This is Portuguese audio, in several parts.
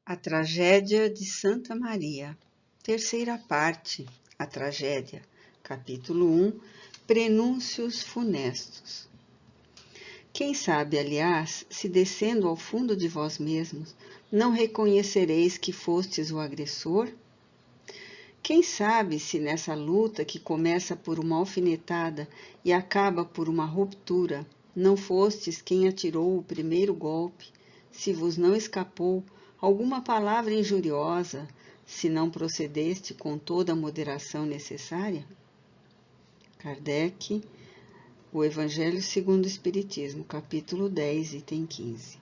A Tragédia de Santa Maria. Terceira parte. A Tragédia. Capítulo 1. Prenúncios funestos. Quem sabe, aliás, se descendo ao fundo de vós mesmos, não reconhecereis que fostes o agressor? Quem sabe se nessa luta que começa por uma alfinetada e acaba por uma ruptura, não fostes quem atirou o primeiro golpe, se vos não escapou alguma palavra injuriosa, se não procedeste com toda a moderação necessária? Kardec, o Evangelho segundo o Espiritismo, capítulo 10, item 15.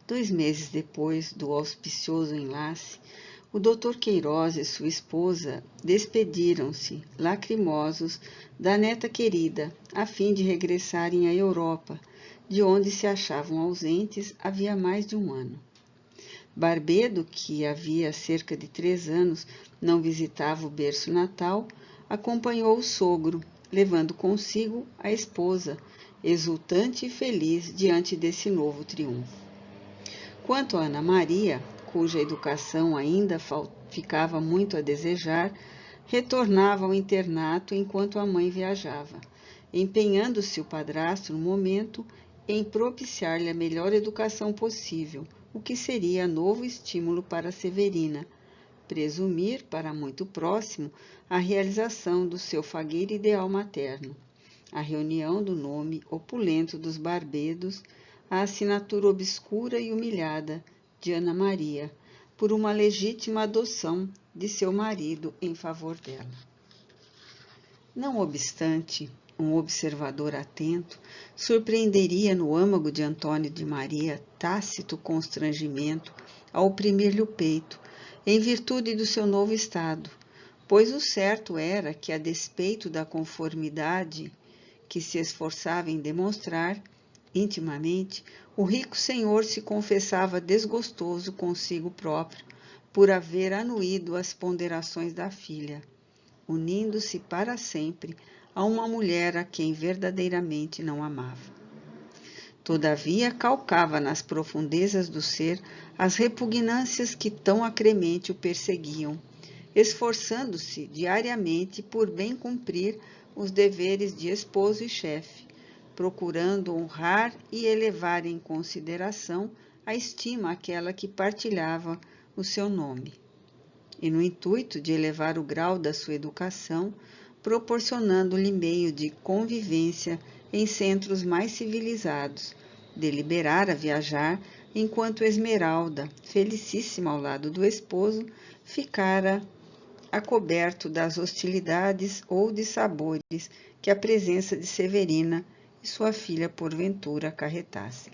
2 meses depois do auspicioso enlace, o Dr. Queiroz e sua esposa despediram-se, lacrimosos, da neta querida, a fim de regressarem à Europa, de onde se achavam ausentes havia mais de um ano. Barbedo, que havia cerca de 3 anos não visitava o berço natal, acompanhou o sogro, levando consigo a esposa, exultante e feliz diante desse novo triunfo. Quanto a Ana Maria, cuja educação ainda ficava muito a desejar, retornava ao internato enquanto a mãe viajava, empenhando-se o padrasto no momento em propiciar-lhe a melhor educação possível, o que seria novo estímulo para Severina, presumir, para muito próximo, a realização do seu fagueiro ideal materno, a reunião do nome opulento dos Barbedos, a assinatura obscura e humilhada de Ana Maria, por uma legítima adoção de seu marido em favor dela. Não obstante, um observador atento surpreenderia no âmago de Antônio de Maria tácito constrangimento a oprimir-lhe o peito, em virtude do seu novo estado, pois o certo era que, a despeito da conformidade que se esforçava em demonstrar, intimamente, o rico senhor se confessava desgostoso consigo próprio por haver anuído às ponderações da filha, unindo-se para sempre a uma mulher a quem verdadeiramente não amava. Todavia, calcava nas profundezas do ser as repugnâncias que tão acremente o perseguiam, esforçando-se diariamente por bem cumprir os deveres de esposo e chefe, procurando honrar e elevar em consideração a estima àquela que partilhava o seu nome. E no intuito de elevar o grau da sua educação, proporcionando-lhe meio de convivência em centros mais civilizados, deliberara viajar, enquanto Esmeralda, felicíssima ao lado do esposo, ficara acoberto das hostilidades ou dissabores que a presença de Severina e sua filha porventura acarretassem.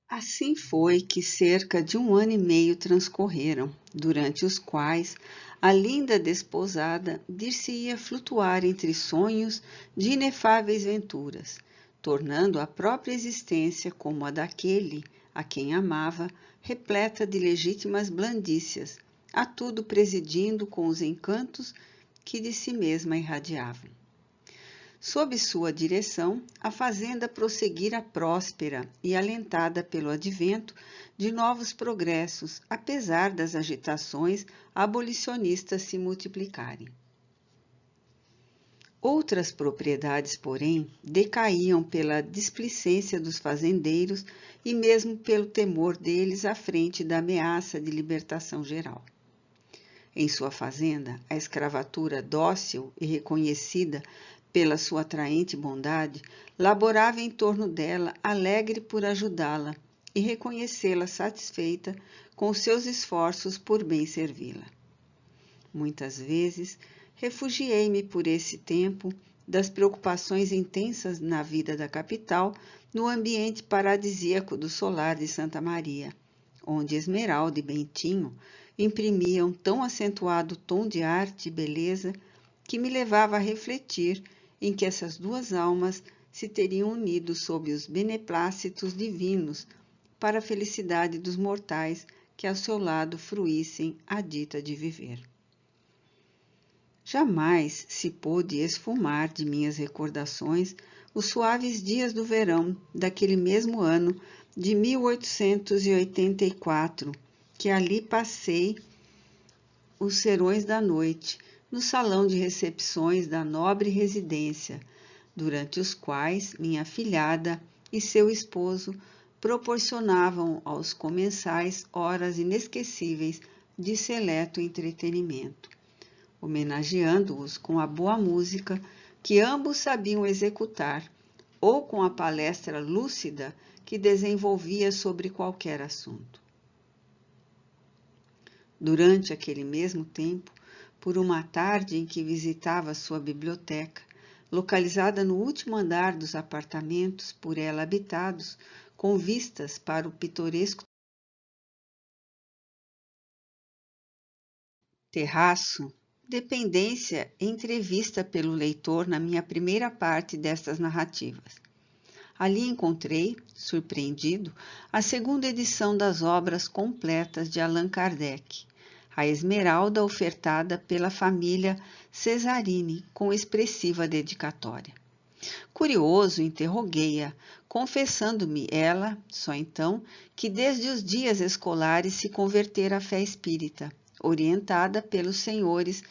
Assim foi que cerca de 1 ano e meio transcorreram, durante os quais a linda desposada dir-se-ia flutuar entre sonhos de inefáveis venturas, tornando a própria existência como a daquele a quem amava, repleta de legítimas blandícias, a tudo presidindo com os encantos que de si mesma irradiavam. Sob sua direção, a fazenda prosseguira próspera e alentada pelo advento de novos progressos, apesar das agitações abolicionistas se multiplicarem. Outras propriedades, porém, decaíam pela displicência dos fazendeiros e mesmo pelo temor deles à frente da ameaça de libertação geral. Em sua fazenda, a escravatura dócil e reconhecida pela sua atraente bondade, laborava em torno dela, alegre por ajudá-la e reconhecê-la satisfeita com seus esforços por bem servi-la. Muitas vezes, refugiei-me por esse tempo das preocupações intensas na vida da capital no ambiente paradisíaco do solar de Santa Maria, onde Esmeralda e Bentinho imprimiam tão acentuado tom de arte e beleza que me levava a refletir em que essas duas almas se teriam unido sob os beneplácitos divinos para a felicidade dos mortais que ao seu lado fruíssem a dita de viver. Jamais se pôde esfumar de minhas recordações os suaves dias do verão daquele mesmo ano de 1884, que ali passei os serões da noite, no salão de recepções da nobre residência, durante os quais minha afilhada e seu esposo proporcionavam aos comensais horas inesquecíveis de seleto entretenimento, homenageando-os com a boa música que ambos sabiam executar ou com a palestra lúcida que desenvolvia sobre qualquer assunto. Durante aquele mesmo tempo, por uma tarde em que visitava sua biblioteca, localizada no último andar dos apartamentos por ela habitados, com vistas para o pitoresco terraço, dependência entrevista pelo leitor na minha primeira parte destas narrativas. Ali encontrei, surpreendido, a segunda edição das obras completas de Allan Kardec, a esmeralda ofertada pela família Cesarini com expressiva dedicatória. Curioso, interroguei-a, confessando-me ela, só então, que desde os dias escolares se convertera à fé espírita, orientada pelos senhores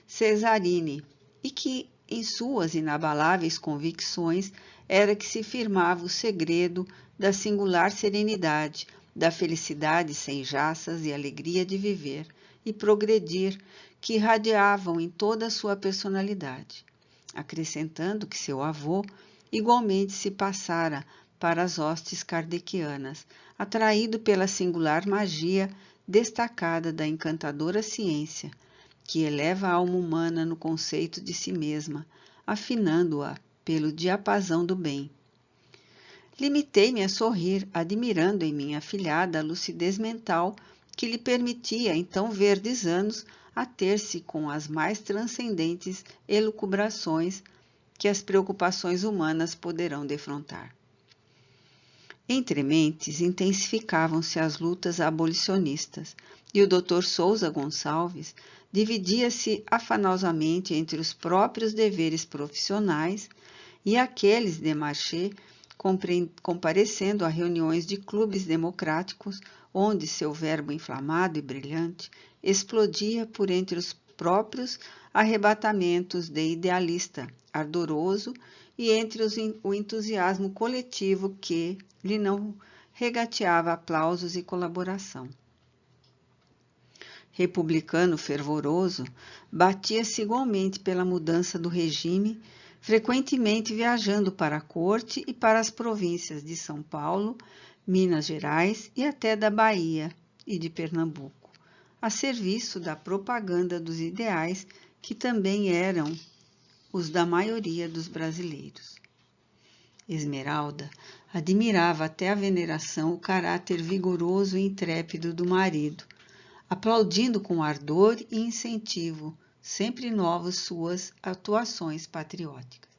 Cesarini, e que, em suas inabaláveis convicções, era que se firmava o segredo da singular serenidade, da felicidade sem jaças e alegria de viver e progredir, que irradiavam em toda a sua personalidade, acrescentando que seu avô igualmente se passara para as hostes kardecianas, atraído pela singular magia destacada da encantadora ciência, que eleva a alma humana no conceito de si mesma, afinando-a pelo diapasão do bem. Limitei-me a sorrir, admirando em minha afilhada a lucidez mental que lhe permitia, em tão verdes anos, ater-se com as mais transcendentes elucubrações que as preocupações humanas poderão defrontar. Entre mentes intensificavam-se as lutas abolicionistas, e o Dr. Sousa Gonçalves dividia-se afanosamente entre os próprios deveres profissionais e aqueles de marché, comparecendo a reuniões de clubes democráticos, onde seu verbo inflamado e brilhante explodia por entre os próprios arrebatamentos de idealista ardoroso e entre o entusiasmo coletivo que lhe não regateava aplausos e colaboração. Republicano fervoroso, batia-se igualmente pela mudança do regime, frequentemente viajando para a corte e para as províncias de São Paulo, Minas Gerais e até da Bahia e de Pernambuco, a serviço da propaganda dos ideais que também eram os da maioria dos brasileiros. Esmeralda admirava até a veneração o caráter vigoroso e intrépido do marido, aplaudindo com ardor e incentivo sempre novos suas atuações patrióticas.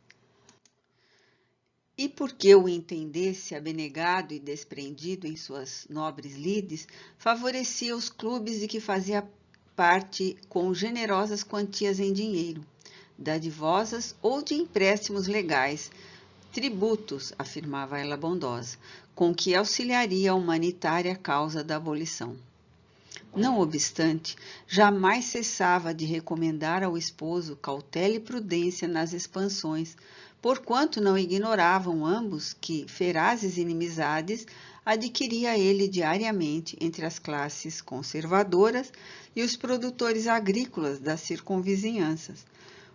E porque o entendesse abnegado e desprendido em suas nobres lides, favorecia os clubes de que fazia parte com generosas quantias em dinheiro, dadivosas ou de empréstimos legais, tributos, afirmava ela bondosa, com que auxiliaria a humanitária causa da abolição. Não obstante, jamais cessava de recomendar ao esposo cautela e prudência nas expansões, porquanto não ignoravam ambos que ferazes inimizades adquiria ele diariamente entre as classes conservadoras e os produtores agrícolas das circunvizinhanças,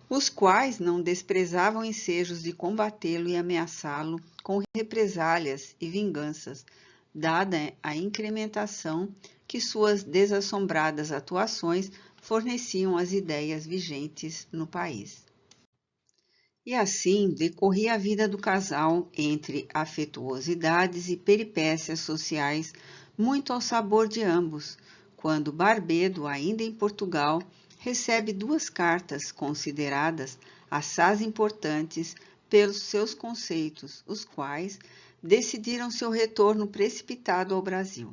os quais não desprezavam ensejos de combatê-lo e ameaçá-lo com represálias e vinganças, dada a incrementação que suas desassombradas atuações forneciam às ideias vigentes no país. E assim decorria a vida do casal entre afetuosidades e peripécias sociais muito ao sabor de ambos, quando Barbedo, ainda em Portugal, recebe 2 cartas consideradas assaz importantes pelos seus conceitos, os quais decidiram seu retorno precipitado ao Brasil.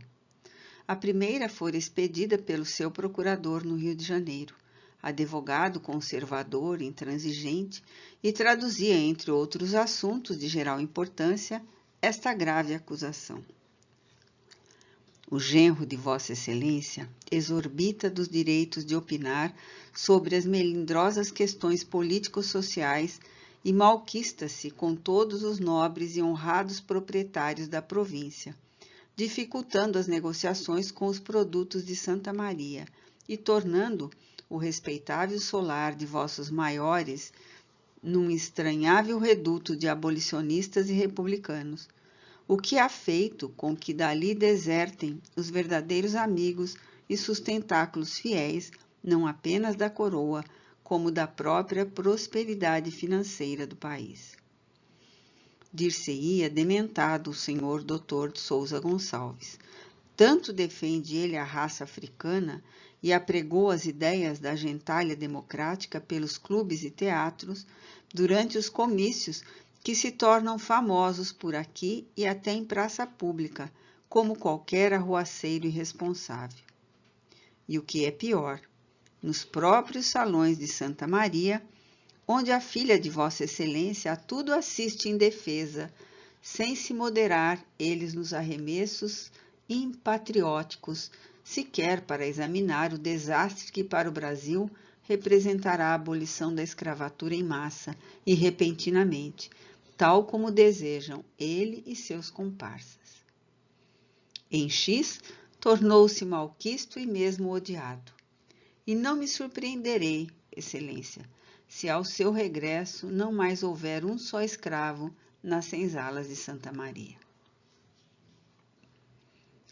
A primeira fora expedida pelo seu procurador no Rio de Janeiro, advogado conservador, intransigente, e traduzia, entre outros assuntos de geral importância, esta grave acusação. o genro de Vossa Excelência, exorbita dos direitos de opinar sobre as melindrosas questões político-sociais e malquista-se com todos os nobres e honrados proprietários da província, dificultando as negociações com os produtos de Santa Maria e tornando o respeitável solar de vossos maiores num estranhável reduto de abolicionistas e republicanos, o que há feito com que dali desertem os verdadeiros amigos e sustentáculos fiéis, não apenas da coroa, como da própria prosperidade financeira do país. Dir-se-ia dementado o senhor Dr. de Souza Gonçalves. Tanto defende ele a raça africana e apregou as ideias da gentalha democrática pelos clubes e teatros durante os comícios que se tornam famosos por aqui e até em praça pública, como qualquer arruaceiro irresponsável. E o que é pior, nos próprios salões de Santa Maria, onde a filha de Vossa Excelência a tudo assiste em defesa, sem se moderar eles nos arremessos impatrióticos, sequer para examinar o desastre que para o Brasil representará a abolição da escravatura em massa e repentinamente, tal como desejam ele e seus comparsas. Em X, tornou-se malquisto e mesmo odiado. E não me surpreenderei, Excelência, se ao seu regresso não mais houver um só escravo nas senzalas de Santa Maria.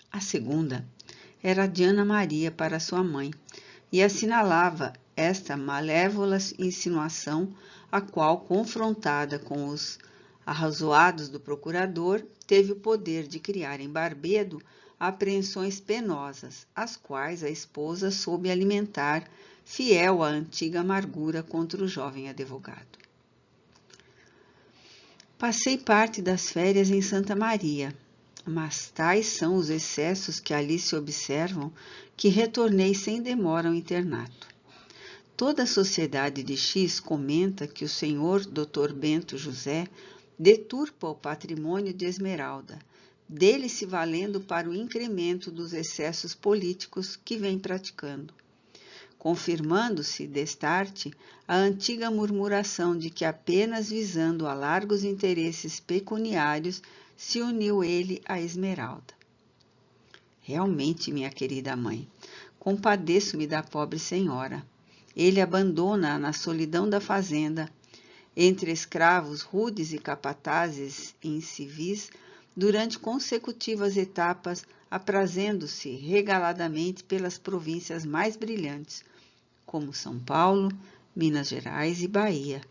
A segunda era Diana Maria para sua mãe, e assinalava esta malévola insinuação, a qual, confrontada com os arrazoados do procurador, teve o poder de criar em Barbedo apreensões penosas, as quais a esposa soube alimentar, fiel à antiga amargura contra o jovem advogado. Passei parte das férias em Santa Maria, mas tais são os excessos que ali se observam que retornei sem demora ao internato. Toda a sociedade de X comenta que o senhor Dr. Bento José deturpa o patrimônio de Esmeralda, dele se valendo para o incremento dos excessos políticos que vem praticando, confirmando-se destarte a antiga murmuração de que apenas visando a largos interesses pecuniários se uniu ele a Esmeralda. Realmente, minha querida mãe, compadeço-me da pobre senhora. Ele abandona-a na solidão da fazenda, entre escravos rudes e capatazes incivis, durante consecutivas etapas, aprazendo-se regaladamente pelas províncias mais brilhantes, como São Paulo, Minas Gerais e Bahia,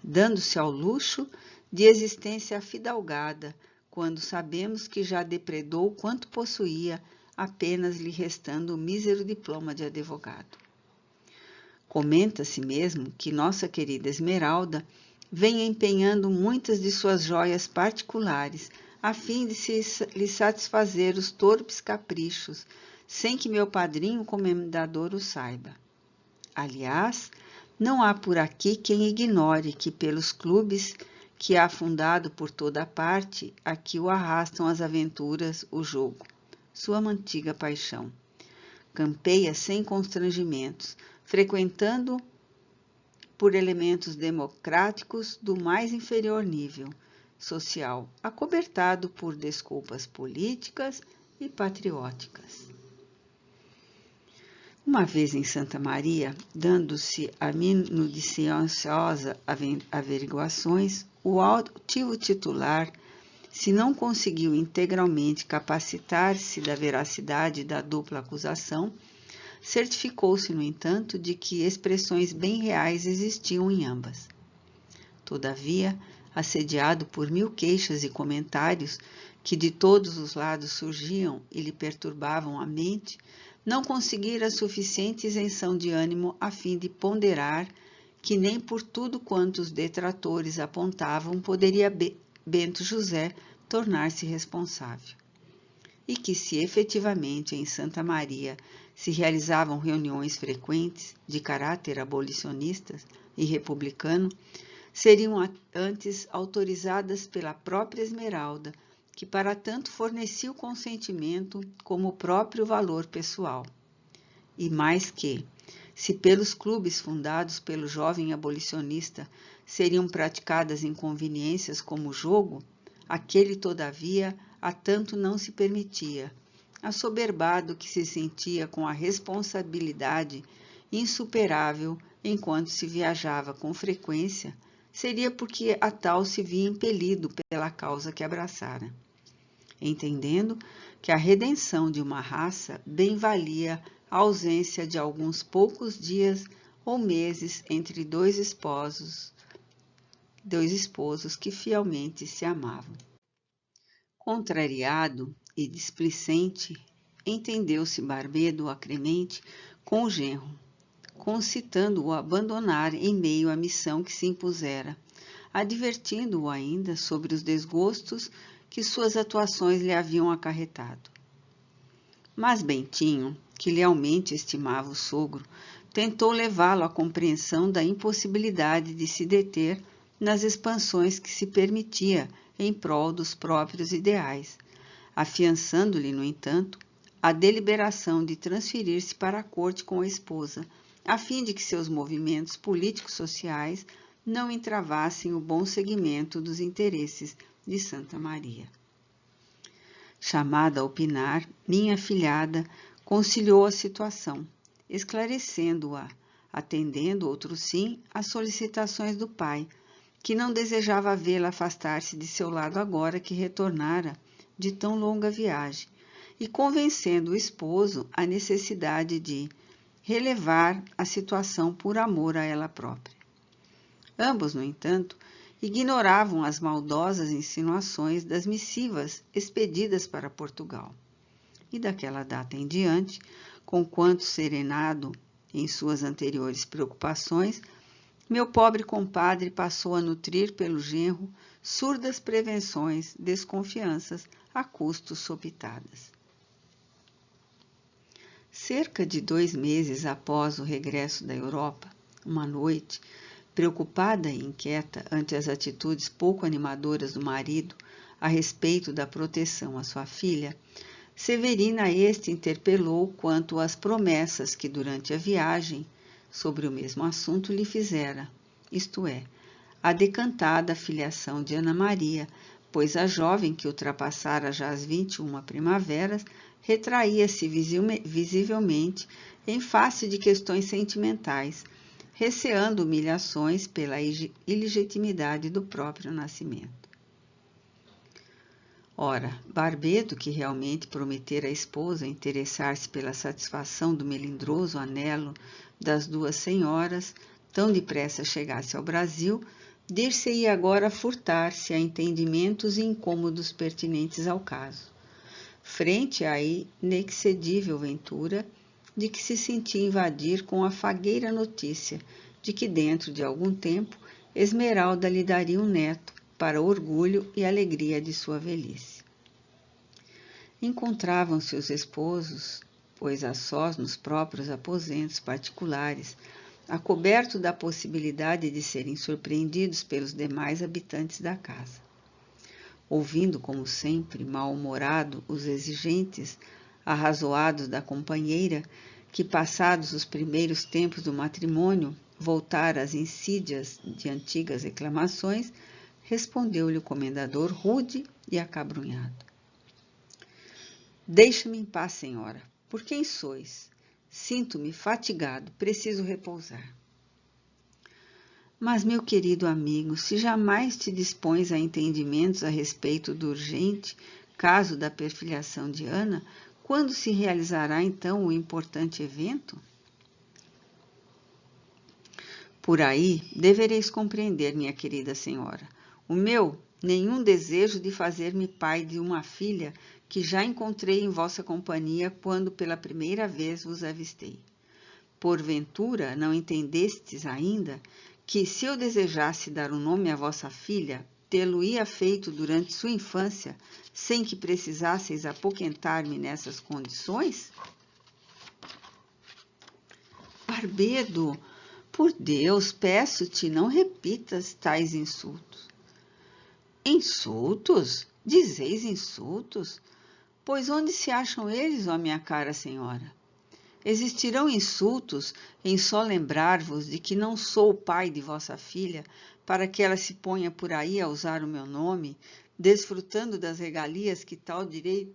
dando-se ao luxo de existência afidalgada, quando sabemos que já depredou quanto possuía, apenas lhe restando o mísero diploma de advogado. Comenta-se mesmo que nossa querida Esmeralda vem empenhando muitas de suas joias particulares, a fim de lhe satisfazer os torpes caprichos, sem que meu padrinho comendador o saiba. Aliás, não há por aqui quem ignore que pelos clubes que há fundado por toda a parte, aqui o arrastam as aventuras, o jogo, sua antiga paixão. Campeia sem constrangimentos, frequentando por elementos democráticos do mais inferior nível social, acobertado por desculpas políticas e patrióticas. Uma vez em Santa Maria, dando-se a minuciosas averiguações, o altivo titular, se não conseguiu integralmente capacitar-se da veracidade da dupla acusação, certificou-se, no entanto, de que expressões bem reais existiam em ambas. Todavia, assediado por 1000 queixas e comentários que de todos os lados surgiam e lhe perturbavam a mente, não conseguira suficiente isenção de ânimo a fim de ponderar que nem por tudo quanto os detratores apontavam poderia Bento José tornar-se responsável. E que se efetivamente em Santa Maria se realizavam reuniões frequentes de caráter abolicionistas e republicano, seriam antes autorizadas pela própria Esmeralda, que para tanto fornecia o consentimento como o próprio valor pessoal. E mais que, se pelos clubes fundados pelo jovem abolicionista seriam praticadas inconveniências como o jogo, aquele, todavia, a tanto não se permitia, assoberbado que se sentia com a responsabilidade insuperável enquanto se viajava com frequência, seria porque a tal se via impelido pela causa que abraçara, entendendo que a redenção de uma raça bem valia a ausência de alguns poucos dias ou meses entre dois esposos que fielmente se amavam. Contrariado e displicente, entendeu-se Barbedo acremente com o genro, concitando-o a abandonar em meio à missão que se impusera, advertindo-o ainda sobre os desgostos que suas atuações lhe haviam acarretado. Mas Bentinho, que lealmente estimava o sogro, tentou levá-lo à compreensão da impossibilidade de se deter nas expansões que se permitia em prol dos próprios ideais, afiançando-lhe, no entanto, a deliberação de transferir-se para a corte com a esposa, a fim de que seus movimentos políticos sociais não entravassem o bom seguimento dos interesses de Santa Maria. Chamada a opinar, minha afilhada conciliou a situação, esclarecendo-a, atendendo, outro sim, às solicitações do pai, que não desejava vê-la afastar-se de seu lado agora que retornara de tão longa viagem, e convencendo o esposo a necessidade de relevar a situação por amor a ela própria. Ambos, no entanto, ignoravam as maldosas insinuações das missivas expedidas para Portugal. E daquela data em diante, conquanto serenado em suas anteriores preocupações, meu pobre compadre passou a nutrir pelo genro surdas prevenções, desconfianças, a custos sopitadas. Cerca de 2 meses após o regresso da Europa, uma noite, preocupada e inquieta ante as atitudes pouco animadoras do marido a respeito da proteção à sua filha, Severina este interpelou quanto às promessas que durante a viagem sobre o mesmo assunto lhe fizera, isto é, a decantada filiação de Ana Maria, pois a jovem que ultrapassara já as 21 primaveras retraía-se visivelmente em face de questões sentimentais, receando humilhações pela ilegitimidade do próprio nascimento. Ora, Barbedo, que realmente prometera à esposa interessar-se pela satisfação do melindroso anelo das duas senhoras, tão depressa chegasse ao Brasil, dir-se-ia agora furtar-se a entendimentos e incômodos pertinentes ao caso, frente à inexcedível ventura de que se sentia invadir com a fagueira notícia de que dentro de algum tempo Esmeralda lhe daria um neto, para orgulho e alegria de sua velhice. Encontravam-se os esposos, pois a sós nos próprios aposentos particulares, a coberto da possibilidade de serem surpreendidos pelos demais habitantes da casa. Ouvindo, como sempre, mal-humorado os exigentes, arrazoados da companheira, que passados os primeiros tempos do matrimônio voltara às insídias de antigas reclamações, respondeu-lhe o comendador rude e acabrunhado. Deixa-me em paz, senhora. Por quem sois? Sinto-me fatigado, preciso repousar. Mas, meu querido amigo, se jamais te dispões a entendimentos a respeito do urgente caso da perfiliação de Ana, quando se realizará então o importante evento? Por aí devereis compreender, minha querida senhora, o meu nenhum desejo de fazer-me pai de uma filha que já encontrei em vossa companhia quando pela primeira vez vos avistei. Porventura não entendestes ainda que, se eu desejasse dar um nome à vossa filha, tê-lo-ia feito durante sua infância, sem que precisasseis apoquentar-me nessas condições? Barbedo, por Deus, peço-te, não repitas tais insultos. Insultos? Dizeis insultos? Pois onde se acham eles, ó minha cara senhora? Existirão insultos em só lembrar-vos de que não sou o pai de vossa filha, para que ela se ponha por aí a usar o meu nome, desfrutando das regalias que tal direito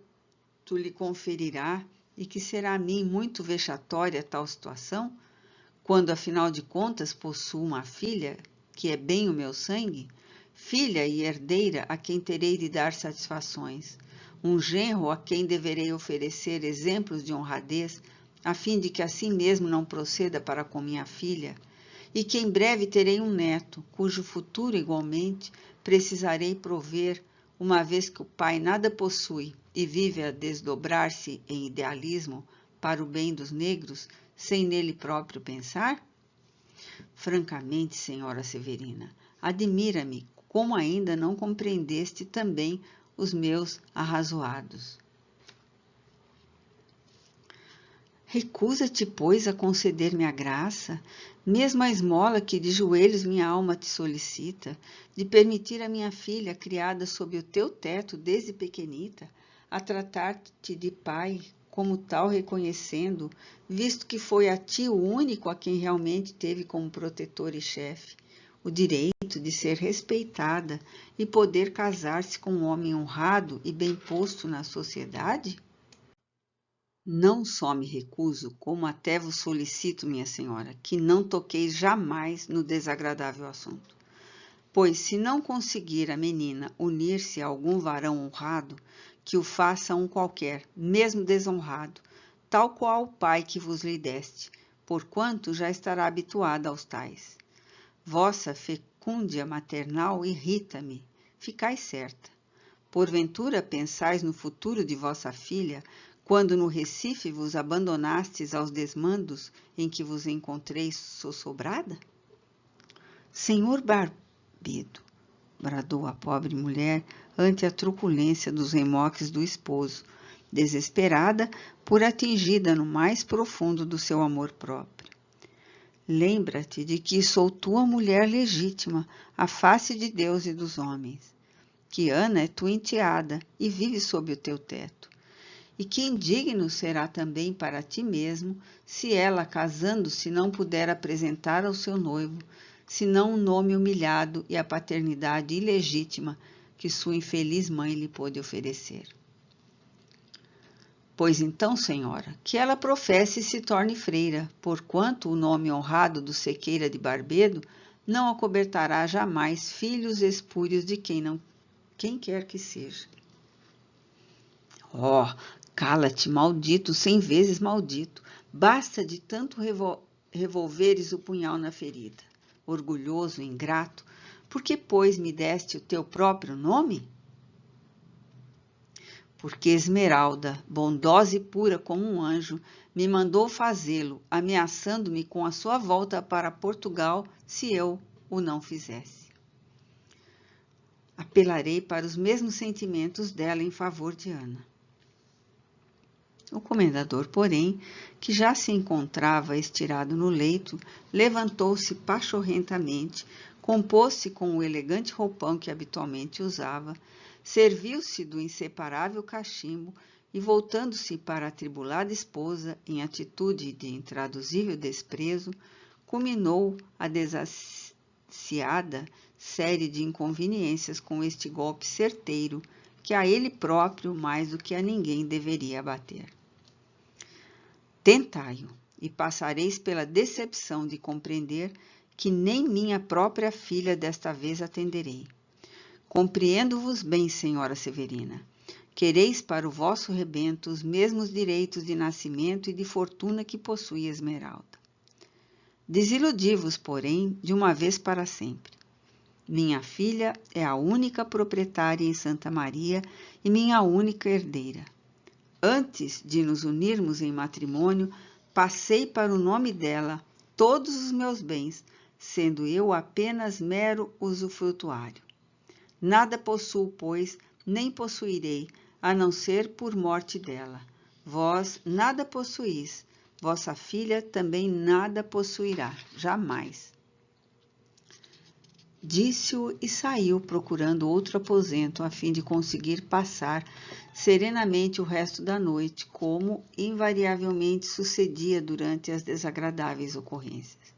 lhe conferirá, e que será a mim muito vexatória tal situação, quando afinal de contas possuo uma filha, que é bem o meu sangue, filha e herdeira a quem terei de dar satisfações, um genro a quem deverei oferecer exemplos de honradez, a fim de que assim mesmo não proceda para com minha filha, e que em breve terei um neto, cujo futuro igualmente precisarei prover, uma vez que o pai nada possui e vive a desdobrar-se em idealismo para o bem dos negros, sem nele próprio pensar? Francamente, senhora Severina, admira-me como ainda não compreendeste também os meus arrazoados. Recusa-te, pois, a conceder-me a graça, mesmo a esmola que de joelhos minha alma te solicita, de permitir a minha filha, criada sob o teu teto desde pequenita, a tratar-te de pai, como tal reconhecendo, visto que foi a ti o único a quem realmente teve como protetor e chefe, o direito de ser respeitada e poder casar-se com um homem honrado e bem posto na sociedade? Não só me recuso, como até vos solicito, minha senhora, que não toqueis jamais no desagradável assunto. Pois, se não conseguir a menina unir-se a algum varão honrado, que o faça um qualquer, mesmo desonrado, tal qual o pai que vos lhe deste, porquanto já estará habituada aos tais. Vossa fecúndia maternal irrita-me, ficai certa. Porventura pensais no futuro de vossa filha, quando no Recife vos abandonastes aos desmandos em que vos encontrei sossobrada? Senhor Barbedo, bradou a pobre mulher ante a truculência dos remoques do esposo, desesperada por atingida no mais profundo do seu amor próprio. Lembra-te de que sou tua mulher legítima, à face de Deus e dos homens, que Ana é tua enteada e vive sob o teu teto, e que indigno será também para ti mesmo, se ela, casando-se, não puder apresentar ao seu noivo, senão um nome humilhado e a paternidade ilegítima que sua infeliz mãe lhe pôde oferecer. Pois então, senhora, que ela professe e se torne freira, porquanto o nome honrado do Sequeira de Barbedo não acobertará jamais filhos espúrios de quem quer que seja. Oh, cala-te, maldito, 100 vezes maldito. Basta de tanto revolveres o punhal na ferida. Orgulhoso, ingrato, por que, pois, me deste o teu próprio nome? Porque Esmeralda, bondosa e pura como um anjo, me mandou fazê-lo, ameaçando-me com a sua volta para Portugal se eu o não fizesse. Apelarei para os mesmos sentimentos dela em favor de Ana. O comendador, porém, que já se encontrava estirado no leito, levantou-se pachorrentamente, compôs-se com o elegante roupão que habitualmente usava, serviu-se do inseparável cachimbo e, voltando-se para a atribulada esposa, em atitude de intraduzível desprezo, culminou a desaciada série de inconveniências com este golpe certeiro, que a ele próprio, mais do que a ninguém, deveria abater. Tentai-o, e passareis pela decepção de compreender que nem minha própria filha desta vez atenderei. Compreendo-vos bem, senhora Severina. Quereis para o vosso rebento os mesmos direitos de nascimento e de fortuna que possui Esmeralda. Desiludi-vos, porém, de uma vez para sempre. Minha filha é a única proprietária em Santa Maria e minha única herdeira. Antes de nos unirmos em matrimônio, passei para o nome dela todos os meus bens, sendo eu apenas mero usufrutuário. Nada possuo, pois, nem possuirei, a não ser por morte dela. Vós nada possuís, vossa filha também nada possuirá, jamais. Disse-o e saiu procurando outro aposento a fim de conseguir passar serenamente o resto da noite, como invariavelmente sucedia durante as desagradáveis ocorrências.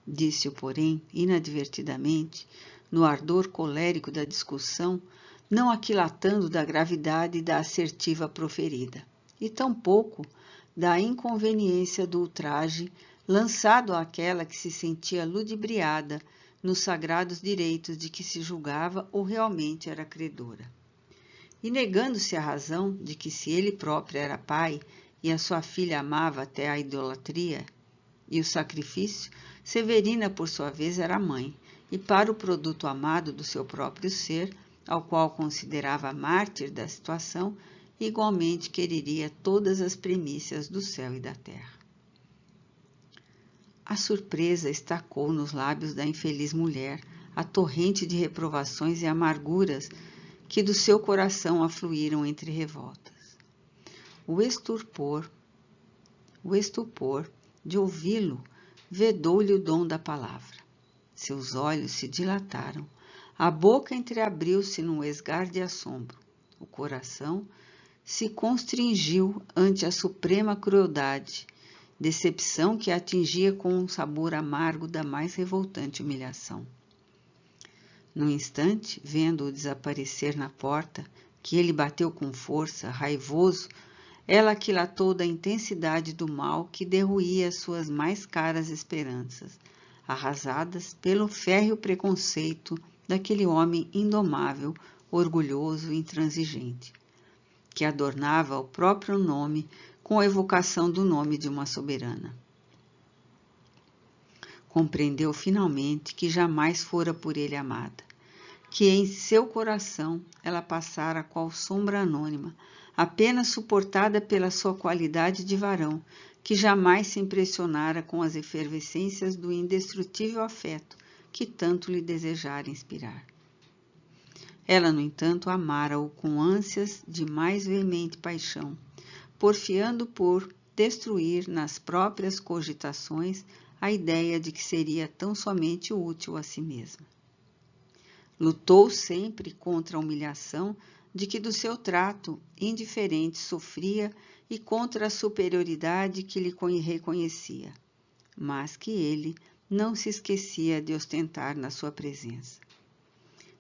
Disse-o, porém, inadvertidamente, no ardor colérico da discussão, não aquilatando da gravidade da assertiva proferida, e tampouco da inconveniência do ultraje lançado àquela que se sentia ludibriada nos sagrados direitos de que se julgava ou realmente era credora. E negando-se a razão de que se ele próprio era pai e a sua filha amava até a idolatria e o sacrifício, Severina, por sua vez, era mãe, e para o produto amado do seu próprio ser, ao qual considerava mártir da situação, igualmente quereria todas as primícias do céu e da terra. A surpresa estacou nos lábios da infeliz mulher a torrente de reprovações e amarguras que do seu coração afluíram entre revoltas. O estupor de ouvi-lo vedou-lhe o dom da palavra. Seus olhos se dilataram, a boca entreabriu-se num esgar de assombro, o coração se constringiu ante a suprema crueldade, decepção que a atingia com um sabor amargo da mais revoltante humilhação. Num instante, vendo-o desaparecer na porta, que ele bateu com força, raivoso, ela aquilatou da intensidade do mal que derruía as suas mais caras esperanças, arrasadas pelo férreo preconceito daquele homem indomável, orgulhoso e intransigente, que adornava o próprio nome com a evocação do nome de uma soberana. Compreendeu finalmente que jamais fora por ele amada, que em seu coração ela passara qual sombra anônima, apenas suportada pela sua qualidade de varão, que jamais se impressionara com as efervescências do indestrutível afeto que tanto lhe desejara inspirar. Ela, no entanto, amara-o com ânsias de mais veemente paixão, porfiando por destruir nas próprias cogitações a ideia de que seria tão somente útil a si mesma. Lutou sempre contra a humilhação de que do seu trato indiferente sofria e contra a superioridade que lhe reconhecia, mas que ele não se esquecia de ostentar na sua presença.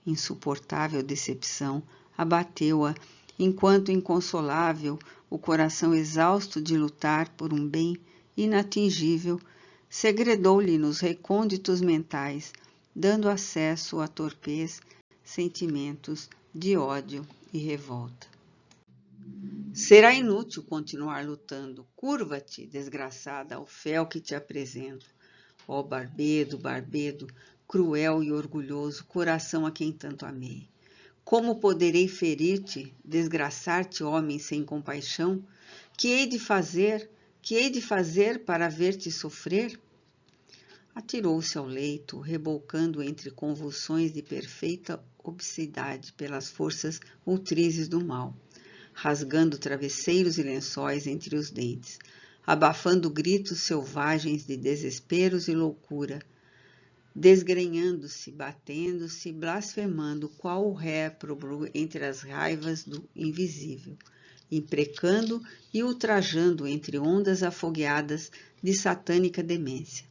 Insuportável decepção abateu-a, enquanto inconsolável o coração exausto de lutar por um bem inatingível segredou-lhe nos recônditos mentais, dando acesso a torpez, sentimentos de ódio e revolta. Será inútil continuar lutando. Curva-te, desgraçada, ao fel que te apresento. Ó barbedo, cruel e orgulhoso, coração a quem tanto amei. Como poderei ferir-te, desgraçar-te, homem sem compaixão? Que hei de fazer para ver-te sofrer? Atirou-se ao leito, rebolcando entre convulsões de perfeita obscenidade pelas forças ultrizes do mal, rasgando travesseiros e lençóis entre os dentes, abafando gritos selvagens de desesperos e loucura, desgrenhando-se, batendo-se, blasfemando qual o réprobo entre as raivas do invisível, imprecando e ultrajando entre ondas afogueadas de satânica demência,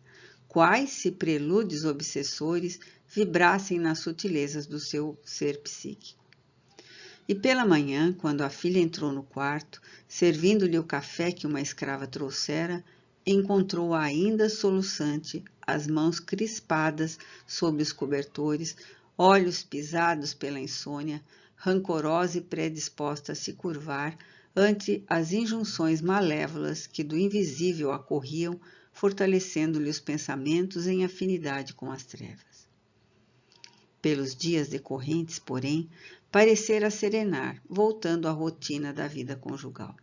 quais se prelúdios obsessores vibrassem nas sutilezas do seu ser psíquico. E pela manhã, quando a filha entrou no quarto, servindo-lhe o café que uma escrava trouxera, encontrou-a ainda soluçante, as mãos crispadas sob os cobertores, olhos pisados pela insônia, rancorosa e predisposta a se curvar ante as injunções malévolas que do invisível a corriam, fortalecendo-lhe os pensamentos em afinidade com as trevas. Pelos dias decorrentes, porém, parecera serenar, voltando à rotina da vida conjugal.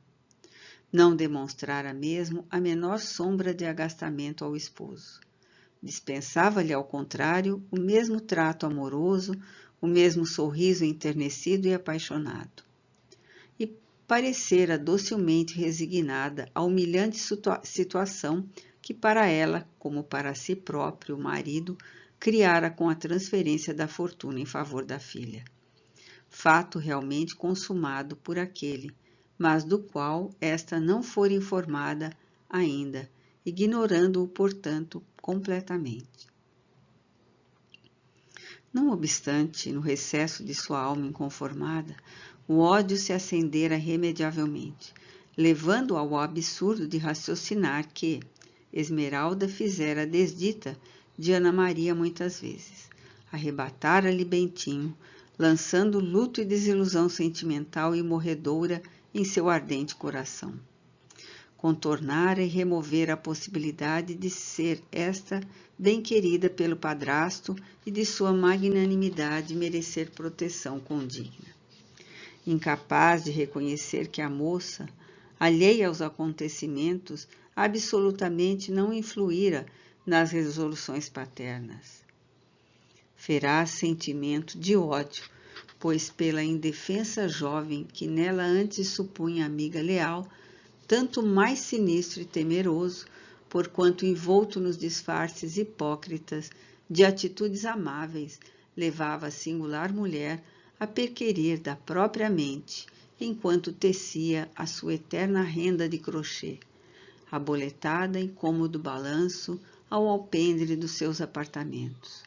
Não demonstrara mesmo a menor sombra de agastamento ao esposo. Dispensava-lhe, ao contrário, o mesmo trato amoroso, o mesmo sorriso enternecido e apaixonado. E parecera docilmente resignada à humilhante situação que para ela, como para si próprio, o marido, criara com a transferência da fortuna em favor da filha. Fato realmente consumado por aquele, mas do qual esta não fora informada ainda, ignorando-o, portanto, completamente. Não obstante, no recesso de sua alma inconformada, o ódio se acendera irremediavelmente, levando-o ao absurdo de raciocinar que Esmeralda fizera a desdita de Ana Maria muitas vezes, arrebatara-lhe Bentinho, lançando luto e desilusão sentimental e morredoura em seu ardente coração. Contornara e removera a possibilidade de ser esta bem querida pelo padrasto e de sua magnanimidade merecer proteção condigna. Incapaz de reconhecer que a moça, alheia aos acontecimentos, absolutamente não influíra nas resoluções paternas. Feraz sentimento de ódio, pois pela indefensa jovem que nela antes supunha amiga leal, tanto mais sinistro e temeroso, porquanto envolto nos disfarces hipócritas de atitudes amáveis, levava a singular mulher a perquerir da própria mente, enquanto tecia a sua eterna renda de crochê, aboletada em cômodo balanço ao alpendre dos seus apartamentos.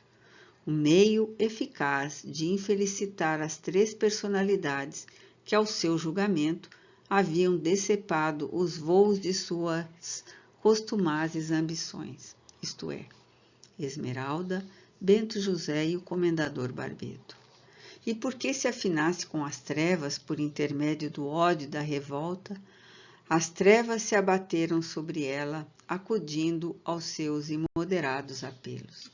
Um meio eficaz de infelicitar as 3 personalidades que, ao seu julgamento, haviam decepado os voos de suas costumazes ambições, isto é, Esmeralda, Bento José e o Comendador Barbeto. E porque se afinasse com as trevas por intermédio do ódio e da revolta, as trevas se abateram sobre ela, acudindo aos seus imoderados apelos.